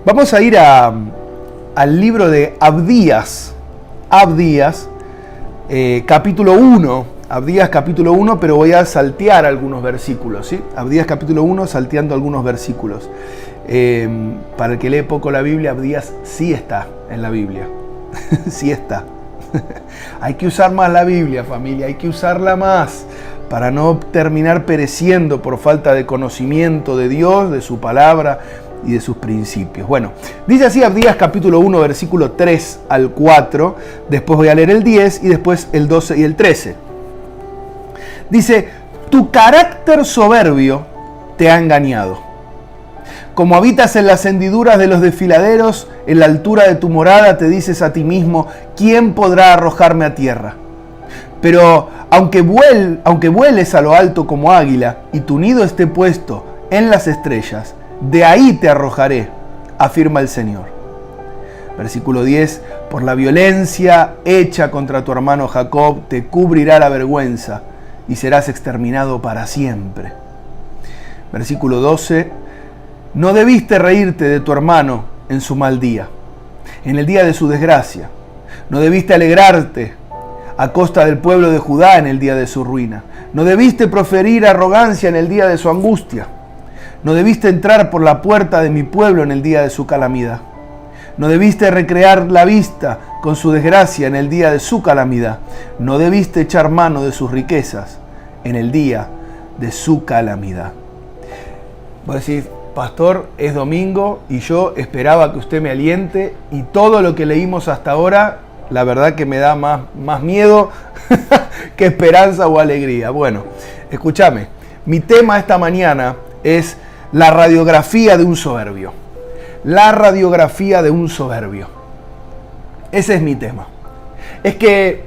Vamos a ir al libro de Abdías, capítulo 1. Abdías capítulo 1, pero voy a saltear algunos versículos, ¿sí? Abdías capítulo 1, salteando algunos versículos. Para el que lee poco la Biblia, Abdías sí está en la Biblia. Sí está. Hay que usar más la Biblia, familia, hay que usarla más para no terminar pereciendo por falta de conocimiento de Dios, de su palabra y de sus principios. Bueno, dice así Abdías capítulo 1, versículo 3 al 4, después voy a leer el 10 y después el 12 y el 13. Dice, tu carácter soberbio te ha engañado. Como habitas en las hendiduras de los desfiladeros, en la altura de tu morada te dices a ti mismo, ¿quién podrá arrojarme a tierra? Pero aunque vueles a lo alto como águila y tu nido esté puesto en las estrellas, de ahí te arrojaré, afirma el Señor. Versículo 10, por la violencia hecha contra tu hermano Jacob te cubrirá la vergüenza y serás exterminado para siempre. Versículo 12, no debiste reírte de tu hermano en su mal día, en el día de su desgracia. No debiste alegrarte a costa del pueblo de Judá en el día de su ruina. No debiste proferir arrogancia en el día de su angustia. No debiste entrar por la puerta de mi pueblo en el día de su calamidad. No debiste recrear la vista con su desgracia en el día de su calamidad. No debiste echar mano de sus riquezas en el día de su calamidad. Voy a decir, pastor, es domingo y yo esperaba que usted me aliente y todo lo que leímos hasta ahora, la verdad que me da más miedo que esperanza o alegría. Bueno, escúchame, mi tema esta mañana es la radiografía de un soberbio. La radiografía de un soberbio. Ese es mi tema. Es que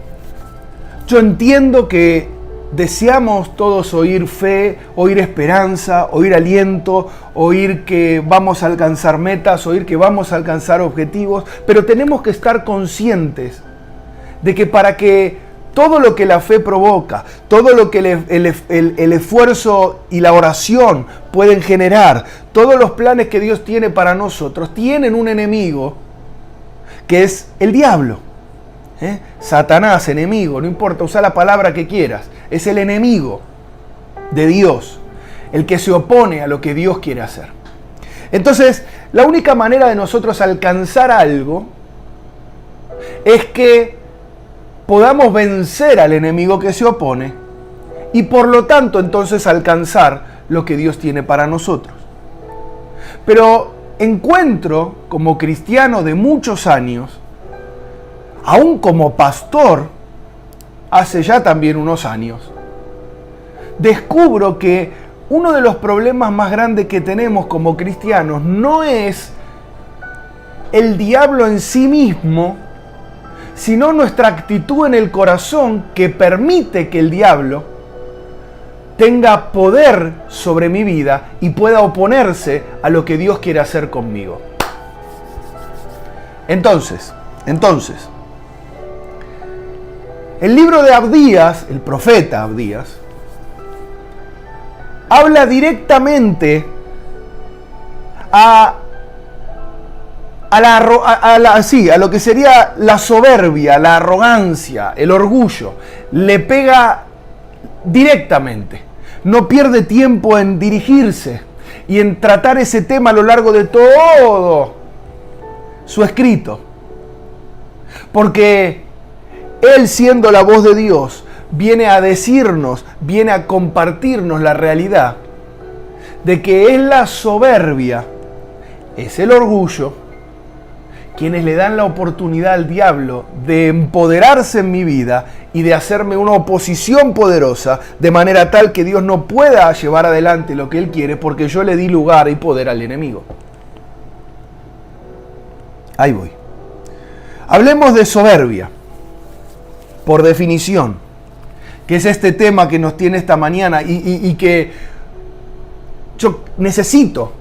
yo entiendo que deseamos todos oír fe, oír esperanza, oír aliento, oír que vamos a alcanzar metas, oír que vamos a alcanzar objetivos, pero tenemos que estar conscientes de que para que todo lo que la fe provoca, todo lo que el esfuerzo y la oración pueden generar, todos los planes que Dios tiene para nosotros, tienen un enemigo que es el diablo. Satanás, enemigo, no importa, usa la palabra que quieras, es el enemigo de Dios, el que se opone a lo que Dios quiere hacer. Entonces, la única manera de nosotros alcanzar algo es que podamos vencer al enemigo que se opone y por lo tanto entonces alcanzar lo que Dios tiene para nosotros. Pero encuentro como cristiano de muchos años, aún como pastor, hace ya también unos años, descubro que uno de los problemas más grandes que tenemos como cristianos no es el diablo en sí mismo, sino nuestra actitud en el corazón que permite que el diablo tenga poder sobre mi vida y pueda oponerse a lo que Dios quiere hacer conmigo. Entonces, el libro de Abdías, el profeta Abdías, habla directamente a lo que sería la soberbia, la arrogancia, el orgullo. Le pega directamente. No pierde tiempo en dirigirse y en tratar ese tema a lo largo de todo su escrito. Porque Él, siendo la voz de Dios, viene a decirnos, viene a compartirnos la realidad de que es la soberbia, es el orgullo, quienes le dan la oportunidad al diablo de empoderarse en mi vida y de hacerme una oposición poderosa, de manera tal que Dios no pueda llevar adelante lo que Él quiere porque yo le di lugar y poder al enemigo. Ahí voy. Hablemos de soberbia, por definición, que es este tema que nos tiene esta mañana y que yo necesito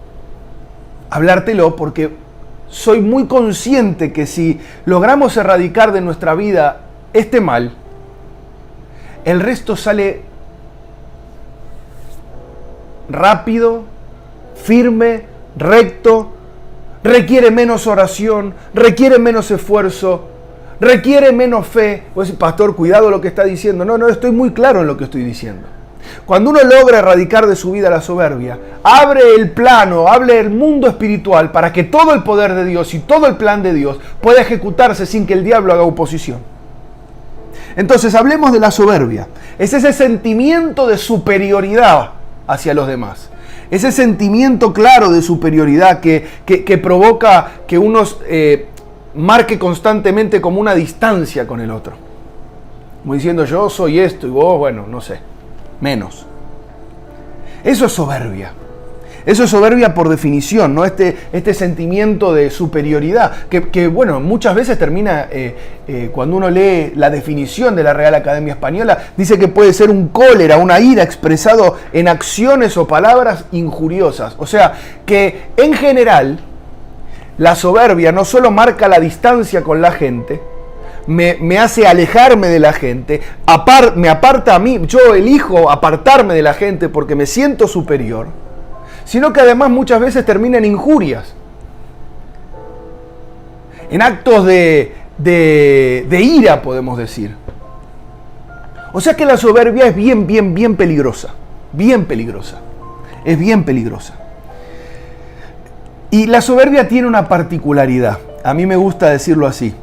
hablártelo porque soy muy consciente que si logramos erradicar de nuestra vida este mal, el resto sale rápido, firme, recto, requiere menos oración, requiere menos esfuerzo, requiere menos fe. Vos decís, pastor, cuidado lo que está diciendo. No, estoy muy claro en lo que estoy diciendo. Cuando uno logra erradicar de su vida la soberbia, abre el plano, abre el mundo espiritual para que todo el poder de Dios y todo el plan de Dios pueda ejecutarse sin que el diablo haga oposición. Entonces, hablemos de la soberbia. Es ese sentimiento de superioridad hacia los demás. Ese sentimiento claro de superioridad que provoca que uno marque constantemente como una distancia con el otro. Como diciendo, yo soy esto y vos, bueno, no sé, menos. Eso es soberbia. Eso es soberbia por definición, ¿no? Este sentimiento de superioridad, que bueno, muchas veces termina, cuando uno lee la definición de la Real Academia Española, dice que puede ser un cólera, una ira expresado en acciones o palabras injuriosas. O sea, que en general, la soberbia no solo marca la distancia con la gente, me hace alejarme de la gente, me aparta a mí, yo elijo apartarme de la gente porque me siento superior, sino que además muchas veces termina en injurias, en actos de ira, podemos decir. O sea que la soberbia es bien peligrosa, bien peligrosa, es bien peligrosa. Y la soberbia tiene una particularidad, a mí me gusta decirlo así.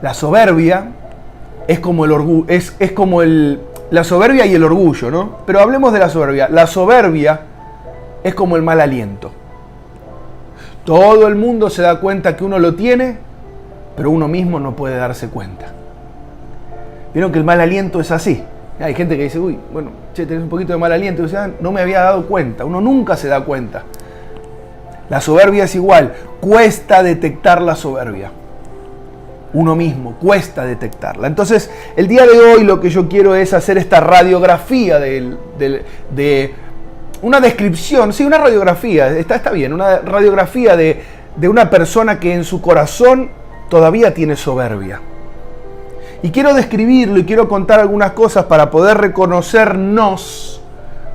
La soberbia es como el orgullo, es como la soberbia y el orgullo, ¿no? Pero hablemos de la soberbia. La soberbia es como el mal aliento. Todo el mundo se da cuenta que uno lo tiene, pero uno mismo no puede darse cuenta. Vieron que el mal aliento es así. Hay gente que dice, uy, bueno, che, tenés un poquito de mal aliento. Y dice, no me había dado cuenta. Uno nunca se da cuenta. La soberbia es igual. Cuesta detectar la soberbia. Uno mismo, cuesta detectarla. Entonces, el día de hoy lo que yo quiero es hacer esta radiografía de una descripción, sí, una radiografía, está bien, una radiografía de una persona que en su corazón todavía tiene soberbia. Y quiero describirlo y quiero contar algunas cosas para poder reconocernos,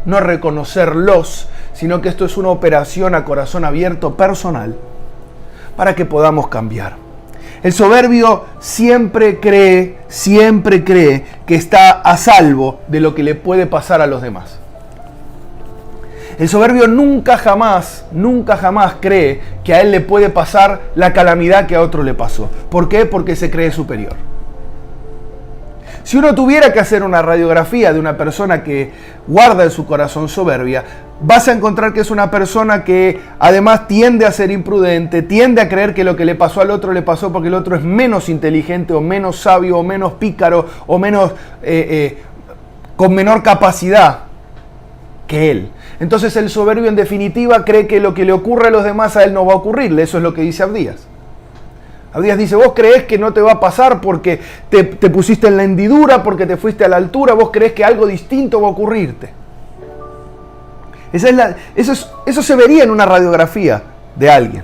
no reconocerlos, sino que esto es una operación a corazón abierto personal para que podamos cambiar. El soberbio siempre cree que está a salvo de lo que le puede pasar a los demás. El soberbio nunca jamás cree que a él le puede pasar la calamidad que a otro le pasó. ¿Por qué? Porque se cree superior. Si uno tuviera que hacer una radiografía de una persona que guarda en su corazón soberbia, vas a encontrar que es una persona que además tiende a ser imprudente, tiende a creer que lo que le pasó al otro le pasó porque el otro es menos inteligente o menos sabio o menos pícaro o menos con menor capacidad que él. Entonces el soberbio en definitiva cree que lo que le ocurre a los demás a él no va a ocurrirle. Eso es lo que dice Abdías. Abdías dice, vos creés que no te va a pasar porque te pusiste en la hendidura, porque te fuiste a la altura, vos creés que algo distinto va a ocurrirte. Eso se vería en una radiografía de alguien.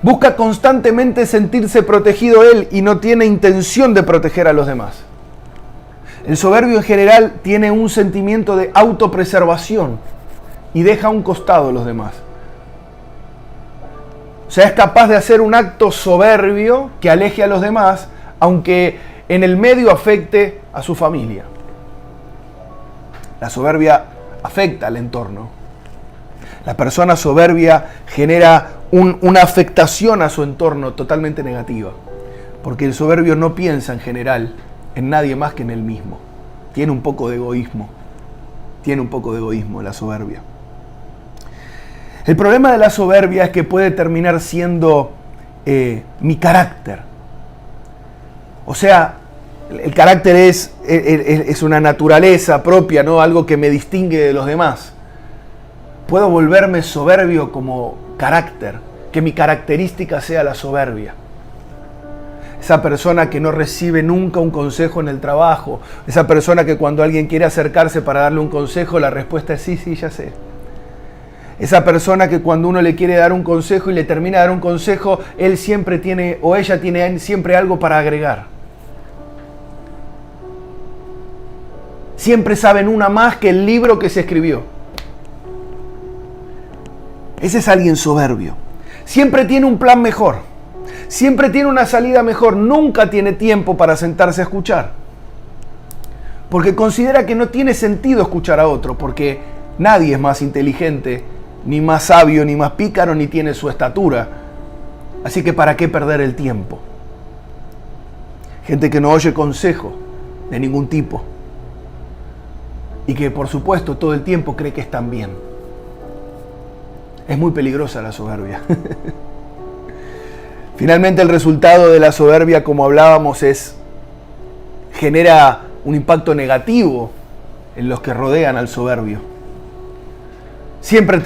Busca constantemente sentirse protegido él y no tiene intención de proteger a los demás. El soberbio en general tiene un sentimiento de autopreservación y deja a un costado a los demás. O sea, es capaz de hacer un acto soberbio que aleje a los demás, aunque en el medio afecte a su familia. La soberbia afecta al entorno. La persona soberbia genera una afectación a su entorno totalmente negativa, porque el soberbio no piensa en general en nadie más que en él mismo. Tiene un poco de egoísmo. Tiene un poco de egoísmo la soberbia. El problema de la soberbia es que puede terminar siendo mi carácter. O sea, el carácter es una naturaleza propia, ¿no? Algo que me distingue de los demás. Puedo volverme soberbio como carácter, que mi característica sea la soberbia. Esa persona que no recibe nunca un consejo en el trabajo, esa persona que cuando alguien quiere acercarse para darle un consejo, la respuesta es sí, ya sé. Esa persona que cuando uno le quiere dar un consejo y le termina de dar un consejo, él siempre tiene, o ella tiene siempre algo para agregar. Siempre saben una más que el libro que se escribió. Ese es alguien soberbio. Siempre tiene un plan mejor. Siempre tiene una salida mejor. Nunca tiene tiempo para sentarse a escuchar. Porque considera que no tiene sentido escuchar a otro. Porque nadie es más inteligente, ni más sabio, ni más pícaro, ni tiene su estatura. Así que ¿para qué perder el tiempo? Gente que no oye consejo de ningún tipo. Y que por supuesto todo el tiempo cree que están bien. Es muy peligrosa la soberbia. Finalmente el resultado de la soberbia, como hablábamos, genera un impacto negativo en los que rodean al soberbio. Siempre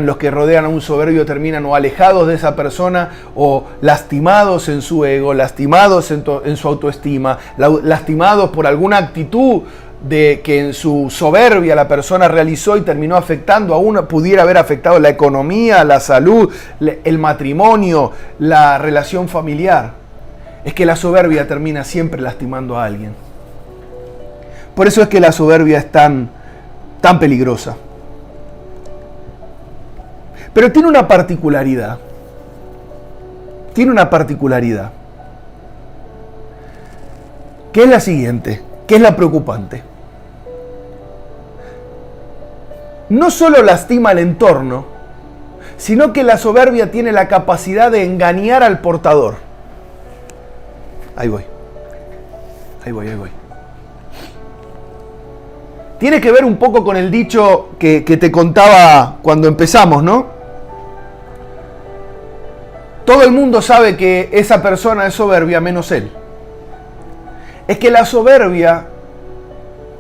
los que rodean a un soberbio terminan o alejados de esa persona o lastimados en su ego, lastimados en su autoestima, lastimados por alguna actitud de que en su soberbia la persona realizó y terminó afectando a uno, pudiera haber afectado la economía, la salud, el matrimonio, la relación familiar. Es que la soberbia termina siempre lastimando a alguien. Por eso es que la soberbia es tan peligrosa. Pero tiene una particularidad. Tiene una particularidad. Que es la siguiente, que es la preocupante. No solo lastima al entorno, sino que la soberbia tiene la capacidad de engañar al portador. Ahí voy. Tiene que ver un poco con el dicho que te contaba cuando empezamos, ¿no? Todo el mundo sabe que esa persona es soberbia menos él. Es que la soberbia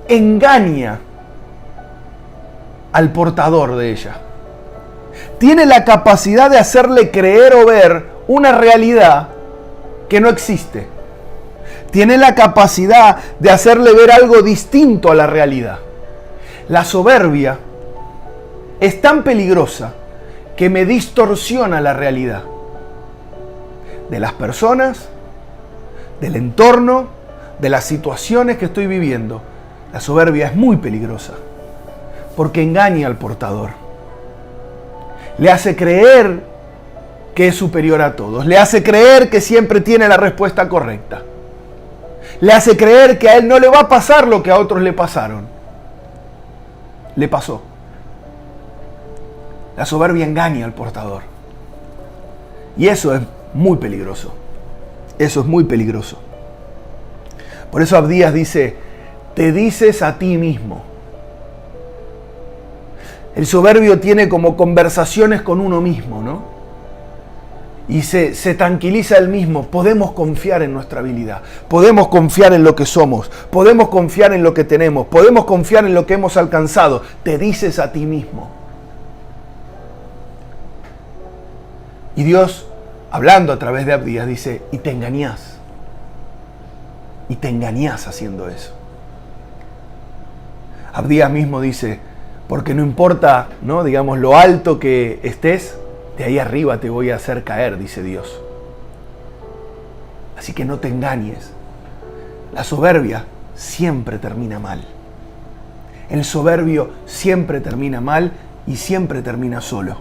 engaña al portador de ella. Tiene la capacidad de hacerle creer o ver una realidad que no existe. Tiene la capacidad de hacerle ver algo distinto a la realidad. La soberbia es tan peligrosa que me distorsiona la realidad de las personas, del entorno, de las situaciones que estoy viviendo. La soberbia es muy peligrosa porque engaña al portador. Le hace creer que es superior a todos. Le hace creer que siempre tiene la respuesta correcta. Le hace creer que a él no le va a pasar lo que a otros le pasaron. Le pasó. La soberbia engaña al portador. Y eso es muy peligroso. Eso es muy peligroso. Por eso Abdías dice, te dices a ti mismo. El soberbio tiene como conversaciones con uno mismo, ¿no? Y se tranquiliza él mismo. Podemos confiar en nuestra habilidad. Podemos confiar en lo que somos. Podemos confiar en lo que tenemos. Podemos confiar en lo que hemos alcanzado. Te dices a ti mismo. Y Dios, hablando a través de Abdías, dice, y te engañás. Y te engañás haciendo eso. Abdías mismo dice, porque no importa, ¿no? Digamos, lo alto que estés, de ahí arriba te voy a hacer caer, dice Dios. Así que no te engañes. La soberbia siempre termina mal. El soberbio siempre termina mal y siempre termina solo.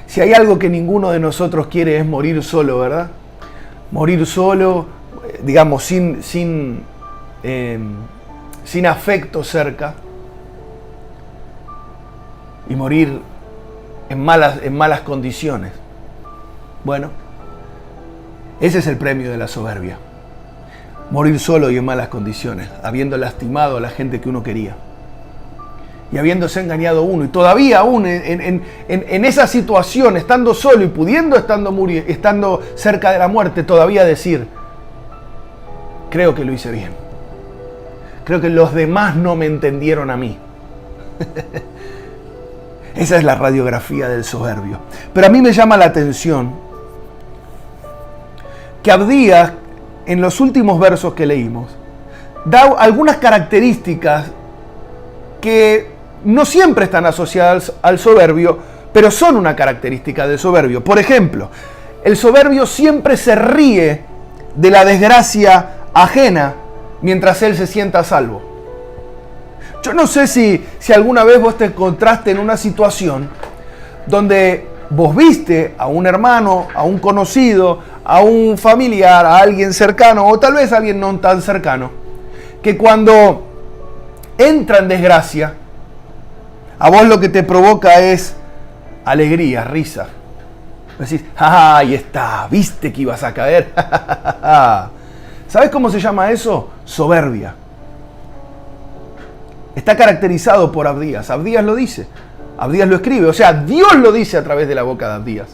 Si hay algo que ninguno de nosotros quiere es morir solo, ¿verdad? Morir solo, digamos, sin afecto cerca. Y morir en malas condiciones. Bueno, ese es el premio de la soberbia. Morir solo y en malas condiciones, habiendo lastimado a la gente que uno quería. Y habiéndose engañado uno. Y todavía aún en esa situación, estando solo y pudiendo estando cerca de la muerte, todavía decir, creo que lo hice bien. Creo que los demás no me entendieron a mí. Esa es la radiografía del soberbio. Pero a mí me llama la atención que Abdías, en los últimos versos que leímos, da algunas características que no siempre están asociadas al soberbio, pero son una característica del soberbio. Por ejemplo, el soberbio siempre se ríe de la desgracia ajena mientras él se sienta a salvo. Yo no sé si alguna vez vos te encontraste en una situación donde vos viste a un hermano, a un conocido, a un familiar, a alguien cercano, o tal vez a alguien no tan cercano, que cuando entra en desgracia, a vos lo que te provoca es alegría, risa. Decís, ¡ah, ahí está! ¿Viste que ibas a caer? ¿Sabes cómo se llama eso? Soberbia. Está caracterizado por Abdías. Abdías lo dice. Abdías lo escribe. O sea, Dios lo dice a través de la boca de Abdías.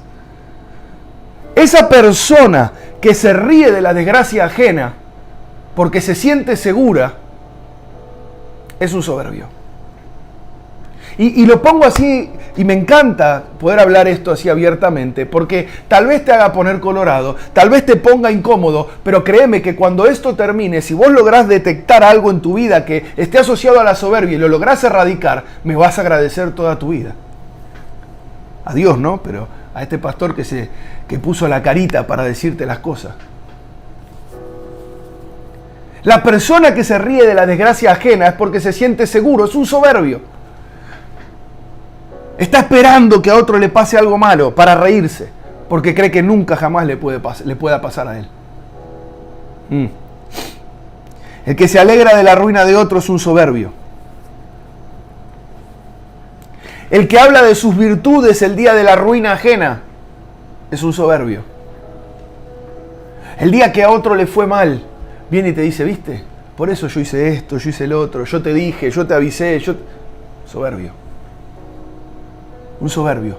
Esa persona que se ríe de la desgracia ajena porque se siente segura es un soberbio. Y lo pongo así, y me encanta poder hablar esto así abiertamente, porque tal vez te haga poner colorado, tal vez te ponga incómodo, pero créeme que cuando esto termine, si vos lográs detectar algo en tu vida que esté asociado a la soberbia y lo lográs erradicar, me vas a agradecer toda tu vida. A Dios, ¿no? Pero a este pastor que puso la carita para decirte las cosas. La persona que se ríe de la desgracia ajena es porque se siente seguro, es un soberbio. Está esperando que a otro le pase algo malo para reírse, porque cree que nunca jamás le pueda pasar a él. El que se alegra de la ruina de otro es un soberbio. El que habla de sus virtudes el día de la ruina ajena es un soberbio. El día que a otro le fue mal, viene y te dice, ¿viste? Por eso yo hice esto, yo hice el otro, yo te dije, yo te avisé, soberbio. Un soberbio.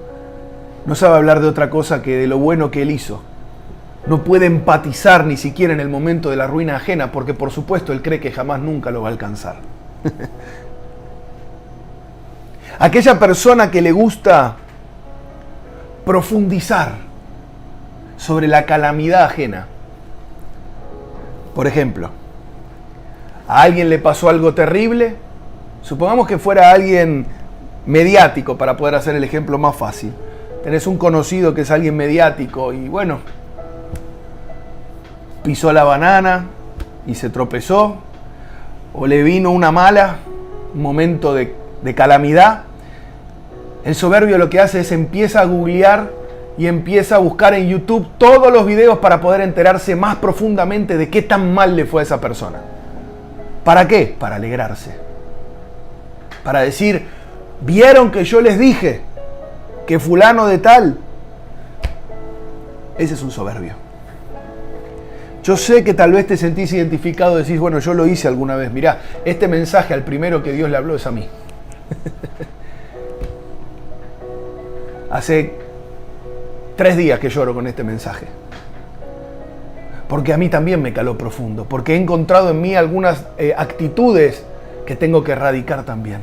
No sabe hablar de otra cosa que de lo bueno que él hizo. No puede empatizar ni siquiera en el momento de la ruina ajena, porque por supuesto él cree que jamás nunca lo va a alcanzar. Aquella persona que le gusta profundizar sobre la calamidad ajena. Por ejemplo, a alguien le pasó algo terrible, supongamos que fuera alguien mediático, para poder hacer el ejemplo más fácil. Tenés un conocido que es alguien mediático y bueno, pisó la banana y se tropezó, o le vino una mala, un momento de calamidad. El soberbio lo que hace es empieza a googlear y empieza a buscar en YouTube todos los videos para poder enterarse más profundamente de qué tan mal le fue a esa persona. ¿Para qué? Para alegrarse. Para decir, ¿vieron que yo les dije que fulano de tal? Ese es un soberbio. Yo sé que tal vez te sentís identificado, decís, bueno, yo lo hice alguna vez. Mirá, este mensaje al primero que Dios le habló es a mí. Hace 3 días que lloro con este mensaje. Porque a mí también me caló profundo. Porque he encontrado en mí algunas actitudes que tengo que erradicar también.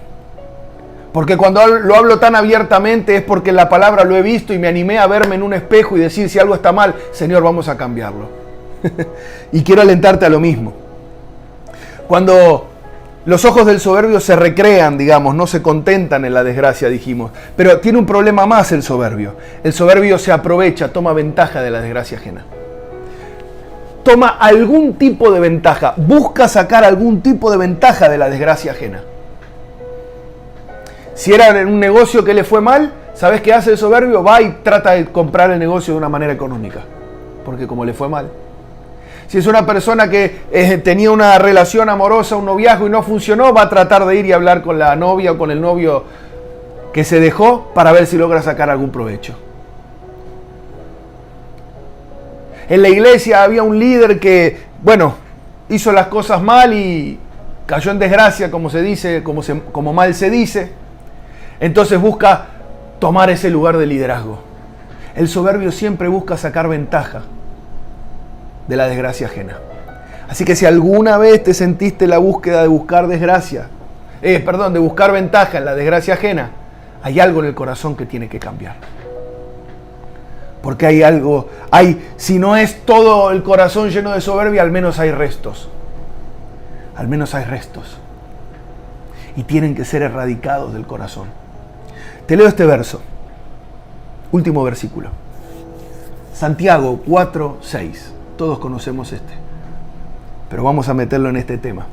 Porque cuando lo hablo tan abiertamente es porque en la palabra lo he visto y me animé a verme en un espejo y decir, si algo está mal, Señor, vamos a cambiarlo. Y quiero alentarte a lo mismo. Cuando los ojos del soberbio se recrean, digamos, no se contentan en la desgracia, dijimos. Pero tiene un problema más el soberbio. El soberbio se aprovecha, toma ventaja de la desgracia ajena. Toma algún tipo de ventaja, busca sacar algún tipo de ventaja de la desgracia ajena. Si era en un negocio que le fue mal, ¿sabes qué hace el soberbio? Va y trata de comprar el negocio de una manera económica, porque como le fue mal. Si es una persona que tenía una relación amorosa, un noviazgo y no funcionó, va a tratar de ir y hablar con la novia o con el novio que se dejó para ver si logra sacar algún provecho. En la iglesia había un líder que, bueno, hizo las cosas mal y cayó en desgracia, como se dice, como mal se dice. Entonces busca tomar ese lugar de liderazgo. El soberbio siempre busca sacar ventaja de la desgracia ajena. Así que si alguna vez te sentiste la búsqueda de buscar de buscar ventaja en la desgracia ajena, hay algo en el corazón que tiene que cambiar. Porque si no es todo el corazón lleno de soberbia, al menos hay restos. Al menos hay restos. Y tienen que ser erradicados del corazón. Te leo este verso. Último versículo. Santiago 4:6. Todos conocemos este. Pero vamos a meterlo en este tema.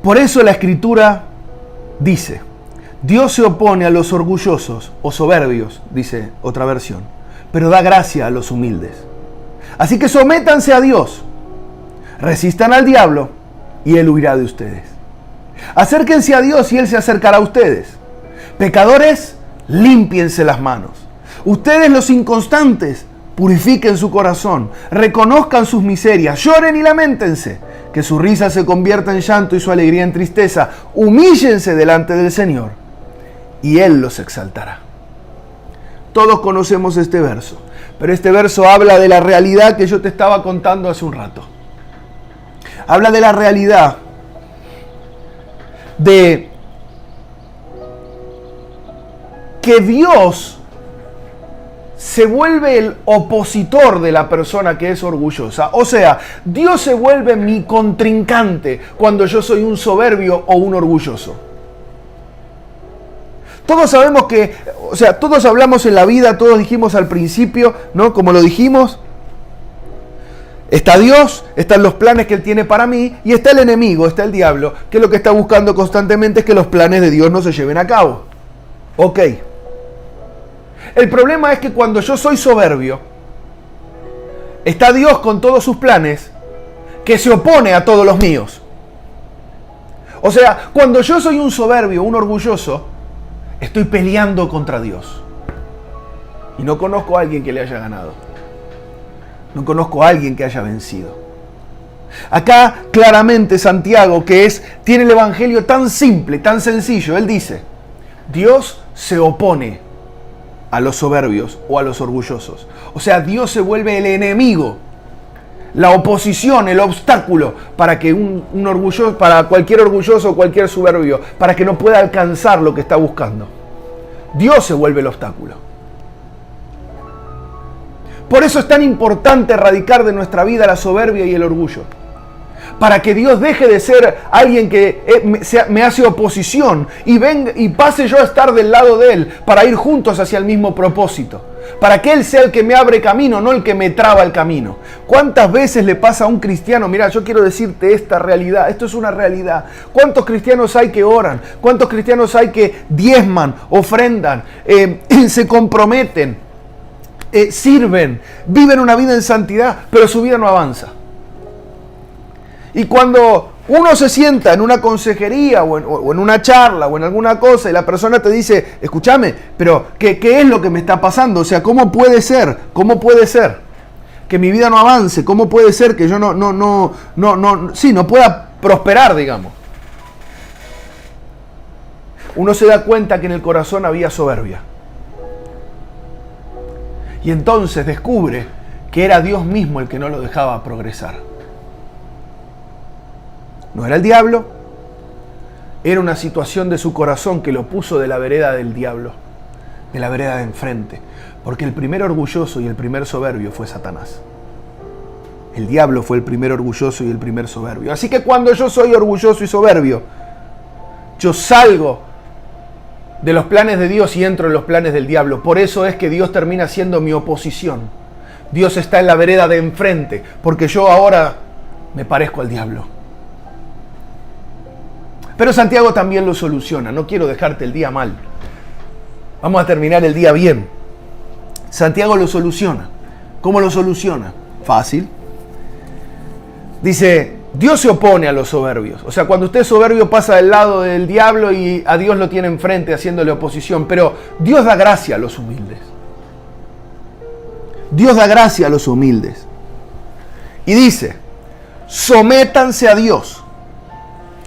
Por eso la Escritura dice, Dios se opone a los orgullosos o soberbios, dice otra versión, pero da gracia a los humildes. Así que sométanse a Dios, resistan al diablo y Él huirá de ustedes. Acérquense a Dios y Él se acercará a ustedes. Pecadores, límpiense las manos. Ustedes los inconstantes, purifiquen su corazón, reconozcan sus miserias, lloren y lamentense, que su risa se convierta en llanto y su alegría en tristeza. Humíllense delante del Señor y Él los exaltará. Todos conocemos este verso, pero este verso habla de la realidad que yo te estaba contando hace un rato. Habla de la realidad de que Dios se vuelve el opositor de la persona que es orgullosa. O sea, Dios se vuelve mi contrincante cuando yo soy un soberbio o un orgulloso. Todos sabemos que, o sea, todos hablamos en la vida, todos dijimos al principio, ¿no? Como lo dijimos, está Dios, están los planes que Él tiene para mí, y está el enemigo, está el diablo, que lo que está buscando constantemente es que los planes de Dios no se lleven a cabo. Ok. El problema es que cuando yo soy soberbio, está Dios con todos sus planes que se opone a todos los míos. O sea, cuando yo soy un soberbio, un orgulloso, estoy peleando contra Dios. Y no conozco a alguien que le haya ganado. No conozco a alguien que haya vencido. Acá claramente Santiago, tiene el evangelio tan simple, tan sencillo, él dice, Dios se opone a los soberbios o a los orgullosos. O sea, Dios se vuelve el enemigo, la oposición, el obstáculo para que para cualquier orgulloso o cualquier soberbio, para que no pueda alcanzar lo que está buscando. Dios se vuelve el obstáculo. Por eso es tan importante erradicar de nuestra vida la soberbia y el orgullo. Para que Dios deje de ser alguien que me hace oposición y pase yo a estar del lado de Él para ir juntos hacia el mismo propósito. Para que Él sea el que me abre camino, no el que me traba el camino. ¿Cuántas veces le pasa a un cristiano? Mira, yo quiero decirte esta realidad, esto es una realidad. ¿Cuántos cristianos hay que oran? ¿Cuántos cristianos hay que diezman, ofrendan, se comprometen, sirven, viven una vida en santidad, pero su vida no avanza? Y cuando uno se sienta en una consejería o en una charla o en alguna cosa y la persona te dice, escúchame, pero ¿qué es lo que me está pasando? O sea, ¿cómo puede ser? ¿Cómo puede ser que mi vida no avance? ¿Cómo puede ser que yo no pueda prosperar, digamos? Uno se da cuenta que en el corazón había soberbia. Y entonces descubre que era Dios mismo el que no lo dejaba progresar. No era el diablo, era una situación de su corazón que lo puso de la vereda del diablo, de la vereda de enfrente. Porque el primer orgulloso y el primer soberbio fue Satanás. El diablo fue el primer orgulloso y el primer soberbio. Así que cuando yo soy orgulloso y soberbio, yo salgo de los planes de Dios y entro en los planes del diablo. Por eso es que Dios termina siendo mi oposición. Dios está en la vereda de enfrente, porque yo ahora me parezco al diablo. Pero Santiago también lo soluciona. No quiero dejarte el día mal. Vamos a terminar el día bien. Santiago lo soluciona. ¿Cómo lo soluciona? Fácil. Dice, Dios se opone a los soberbios. O sea, cuando usted es soberbio pasa del lado del diablo y a Dios lo tiene enfrente haciéndole oposición. Pero Dios da gracia a los humildes. Dios da gracia a los humildes. Y dice, sométanse a Dios.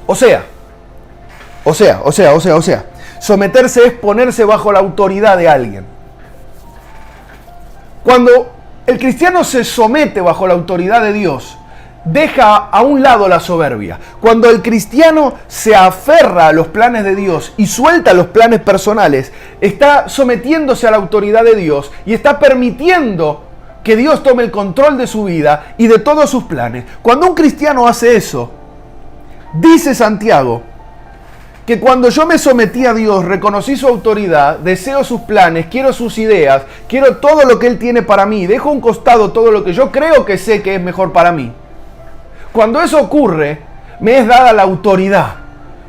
O sea, someterse es ponerse bajo la autoridad de alguien. Cuando el cristiano se somete bajo la autoridad de Dios, deja a un lado la soberbia. Cuando el cristiano se aferra a los planes de Dios y suelta los planes personales, está sometiéndose a la autoridad de Dios y está permitiendo que Dios tome el control de su vida y de todos sus planes. Cuando un cristiano hace eso, dice Santiago, que cuando yo me sometí a Dios, reconocí su autoridad, deseo sus planes, quiero sus ideas, quiero todo lo que Él tiene para mí, dejo a un costado todo lo que yo creo que sé que es mejor para mí. Cuando eso ocurre, me es dada la autoridad.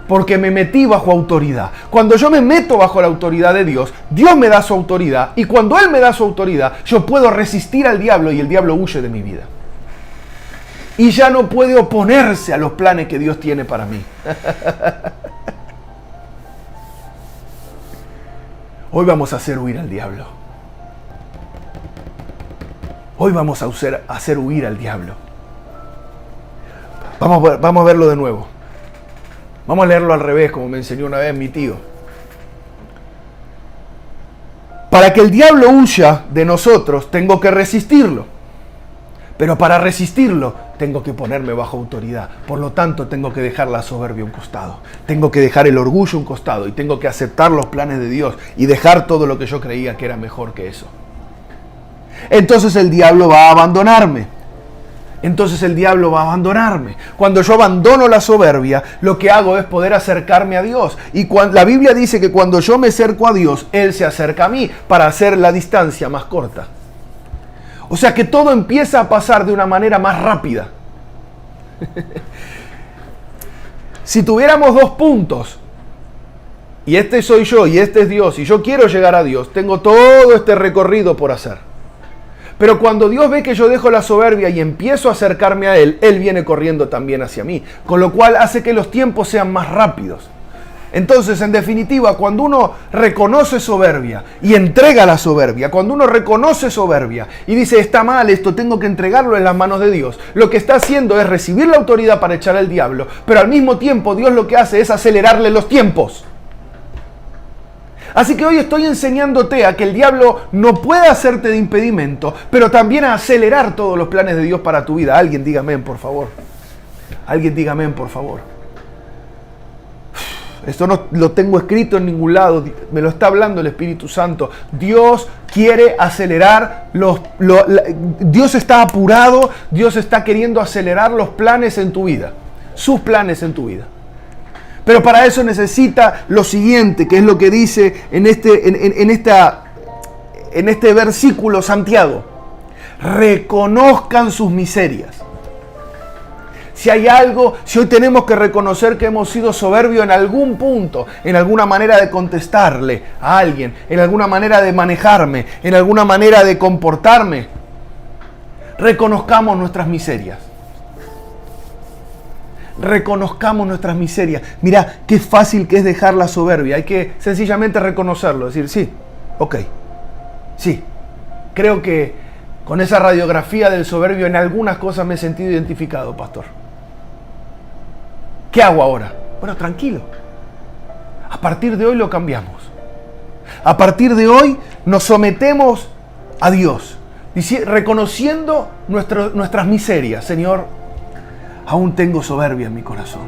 porque me metí bajo autoridad. Cuando yo me meto bajo la autoridad de Dios, Dios me da su autoridad, y cuando Él me da su autoridad, yo puedo resistir al diablo y el diablo huye de mi vida. Y ya no puede oponerse a los planes que Dios tiene para mí. Hoy vamos a hacer huir al diablo. Hoy vamos a hacer huir al diablo. Vamos a verlo de nuevo. Vamos a leerlo al revés, como me enseñó una vez mi tío. Para que el diablo huya de nosotros, tengo que resistirlo. Pero para resistirlo, tengo que ponerme bajo autoridad. Por lo tanto, tengo que dejar la soberbia a un costado. Tengo que dejar el orgullo a un costado. Y tengo que aceptar los planes de Dios y dejar todo lo que yo creía que era mejor que eso. Entonces el diablo va a abandonarme. Cuando yo abandono la soberbia, lo que hago es poder acercarme a Dios. Y la Biblia dice que cuando yo me acerco a Dios, Él se acerca a mí para hacer la distancia más corta. O sea que todo empieza a pasar de una manera más rápida. Si tuviéramos 2 puntos, y este soy yo y este es Dios, y yo quiero llegar a Dios, tengo todo este recorrido por hacer. Pero cuando Dios ve que yo dejo la soberbia y empiezo a acercarme a Él, Él viene corriendo también hacia mí. Con lo cual hace que los tiempos sean más rápidos. Entonces, en definitiva, cuando uno reconoce soberbia y entrega la soberbia, cuando uno reconoce soberbia y dice, está mal esto, tengo que entregarlo en las manos de Dios, lo que está haciendo es recibir la autoridad para echar al diablo, pero al mismo tiempo Dios lo que hace es acelerarle los tiempos. Así que hoy estoy enseñándote a que el diablo no puede hacerte de impedimento, pero también a acelerar todos los planes de Dios para tu vida. Alguien diga amén, por favor. Alguien diga amén, por favor. Esto no lo tengo escrito en ningún lado, me lo está hablando el Espíritu Santo. Dios quiere acelerar Dios está apurado, Dios está queriendo acelerar los planes en tu vida, sus planes en tu vida. Pero para eso necesita lo siguiente, que es lo que dice en este versículo Santiago. Reconozcan sus miserias. Si hay algo, si hoy tenemos que reconocer que hemos sido soberbios en algún punto, en alguna manera de contestarle a alguien, en alguna manera de manejarme, en alguna manera de comportarme, reconozcamos nuestras miserias. Reconozcamos nuestras miserias. Mira, qué fácil que es dejar la soberbia. Hay que sencillamente reconocerlo, decir, sí, ok, sí, creo que con esa radiografía del soberbio en algunas cosas me he sentido identificado, pastor. ¿Qué hago ahora? Bueno, tranquilo. A partir de hoy lo cambiamos. A partir de hoy nos sometemos a Dios, reconociendo nuestras miserias. Señor, aún tengo soberbia en mi corazón.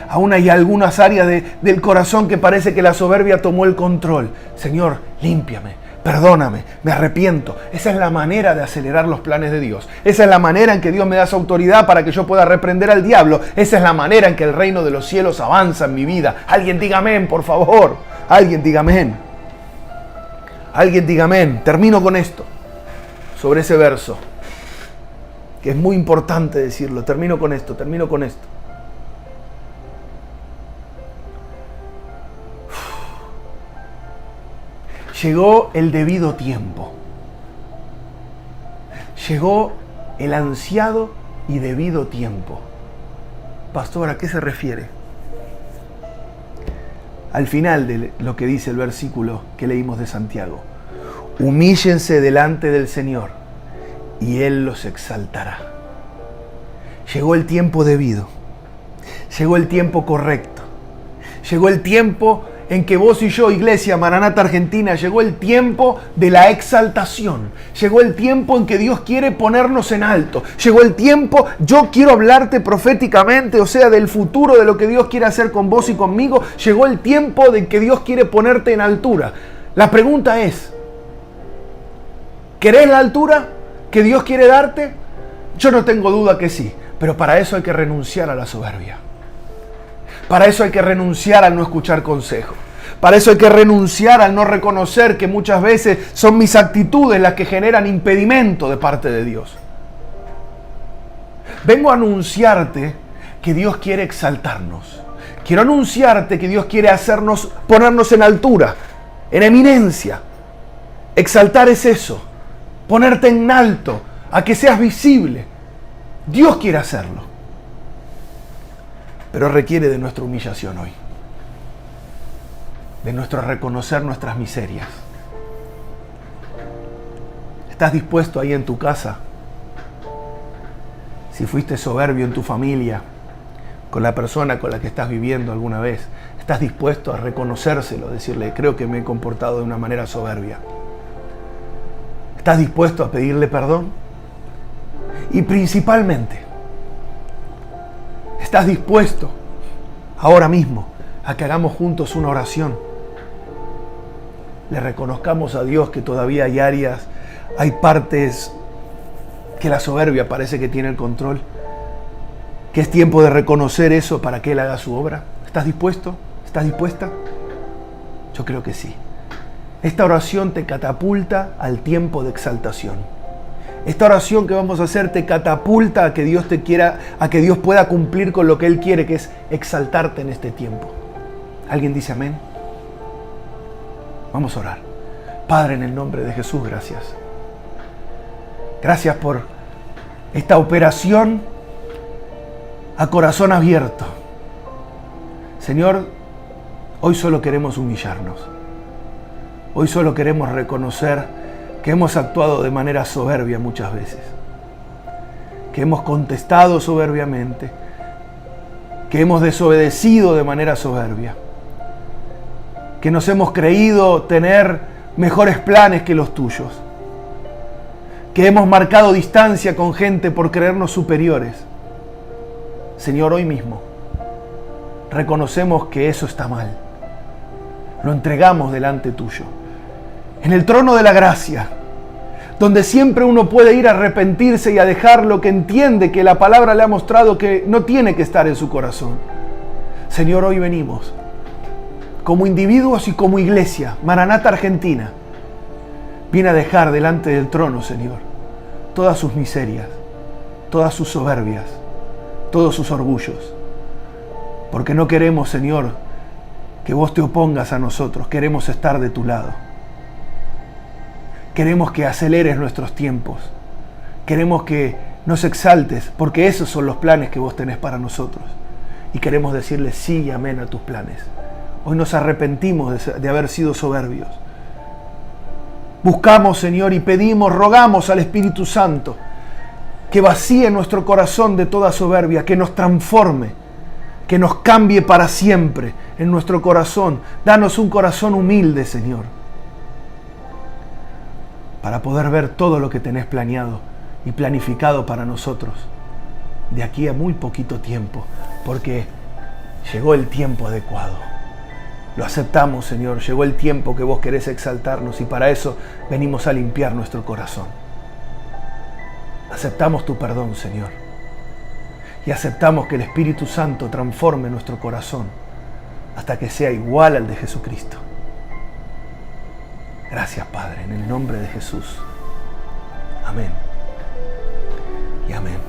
Aún hay algunas áreas del corazón que parece que la soberbia tomó el control. Señor, límpiame. Perdóname, me arrepiento. Esa es la manera de acelerar los planes de Dios. Esa es la manera en que Dios me da su autoridad para que yo pueda reprender al diablo. Esa es la manera en que el reino de los cielos avanza en mi vida. Alguien diga amén, por favor. Alguien diga amén. Alguien diga amén. Termino con esto. Sobre ese verso. Que es muy importante decirlo. Termino con esto. Llegó el debido tiempo. Llegó el ansiado y debido tiempo. Pastor, ¿a qué se refiere? Al final de lo que dice el versículo que leímos de Santiago. Humíllense delante del Señor y Él los exaltará. Llegó el tiempo debido. Llegó el tiempo correcto. Llegó el tiempo en que vos y yo, Iglesia Maranata Argentina, llegó el tiempo de la exaltación. Llegó el tiempo en que Dios quiere ponernos en alto. Llegó el tiempo, yo quiero hablarte proféticamente, o sea, del futuro, de lo que Dios quiere hacer con vos y conmigo. Llegó el tiempo de que Dios quiere ponerte en altura. La pregunta es, ¿querés la altura que Dios quiere darte? Yo no tengo duda que sí, pero para eso hay que renunciar a la soberbia. Para eso hay que renunciar al no escuchar consejo. Para eso hay que renunciar al no reconocer que muchas veces son mis actitudes las que generan impedimento de parte de Dios. Vengo a anunciarte que Dios quiere exaltarnos, Quiero anunciarte que Dios quiere ponernos en altura, en eminencia. Exaltar es eso, ponerte en alto, a que seas visible. Dios quiere hacerlo, pero requiere de nuestra humillación hoy, de nuestro reconocer nuestras miserias. ¿Estás dispuesto ahí en tu casa? Si fuiste soberbio en tu familia, con la persona con la que estás viviendo alguna vez, ¿estás dispuesto a reconocérselo, decirle, creo que me he comportado de una manera soberbia? ¿Estás dispuesto a pedirle perdón? Y principalmente, ¿estás dispuesto ahora mismo a que hagamos juntos una oración? Le reconozcamos a Dios que todavía hay áreas, hay partes que la soberbia parece que tiene el control, que es tiempo de reconocer eso para que Él haga su obra. ¿Estás dispuesto? ¿Estás dispuesta? Yo creo que sí. Esta oración te catapulta al tiempo de exaltación. Esta oración que vamos a hacer te catapulta a que Dios a que Dios pueda cumplir con lo que Él quiere, que es exaltarte en este tiempo. ¿Alguien dice amén? Vamos a orar. Padre, en el nombre de Jesús, gracias. Gracias por esta operación a corazón abierto. Señor, hoy solo queremos humillarnos. Hoy solo queremos reconocer que hemos actuado de manera soberbia muchas veces. Que hemos contestado soberbiamente. Que hemos desobedecido de manera soberbia. Que nos hemos creído tener mejores planes que los tuyos. Que hemos marcado distancia con gente por creernos superiores. Señor, hoy mismo reconocemos que eso está mal. Lo entregamos delante tuyo. En el trono de la gracia, donde siempre uno puede ir a arrepentirse y a dejar lo que entiende que la palabra le ha mostrado que no tiene que estar en su corazón. Señor, hoy venimos como individuos y como iglesia, Maranata Argentina, viene a dejar delante del trono, Señor, todas sus miserias, todas sus soberbias, todos sus orgullos. Porque no queremos, Señor, que vos te opongas a nosotros. Queremos estar de tu lado. Queremos que aceleres nuestros tiempos. Queremos que nos exaltes, porque esos son los planes que vos tenés para nosotros. Y queremos decirle sí y amén a tus planes. Hoy nos arrepentimos de haber sido soberbios. Buscamos, Señor, y pedimos, rogamos al Espíritu Santo que vacíe nuestro corazón de toda soberbia, que nos transforme, que nos cambie para siempre en nuestro corazón. Danos un corazón humilde, Señor, para poder ver todo lo que tenés planeado y planificado para nosotros de aquí a muy poquito tiempo, porque llegó el tiempo adecuado. Lo aceptamos, Señor, llegó el tiempo que vos querés exaltarnos y para eso venimos a limpiar nuestro corazón. Aceptamos tu perdón, Señor, y aceptamos que el Espíritu Santo transforme nuestro corazón hasta que sea igual al de Jesucristo. Gracias, Padre, en el nombre de Jesús. Amén y amén.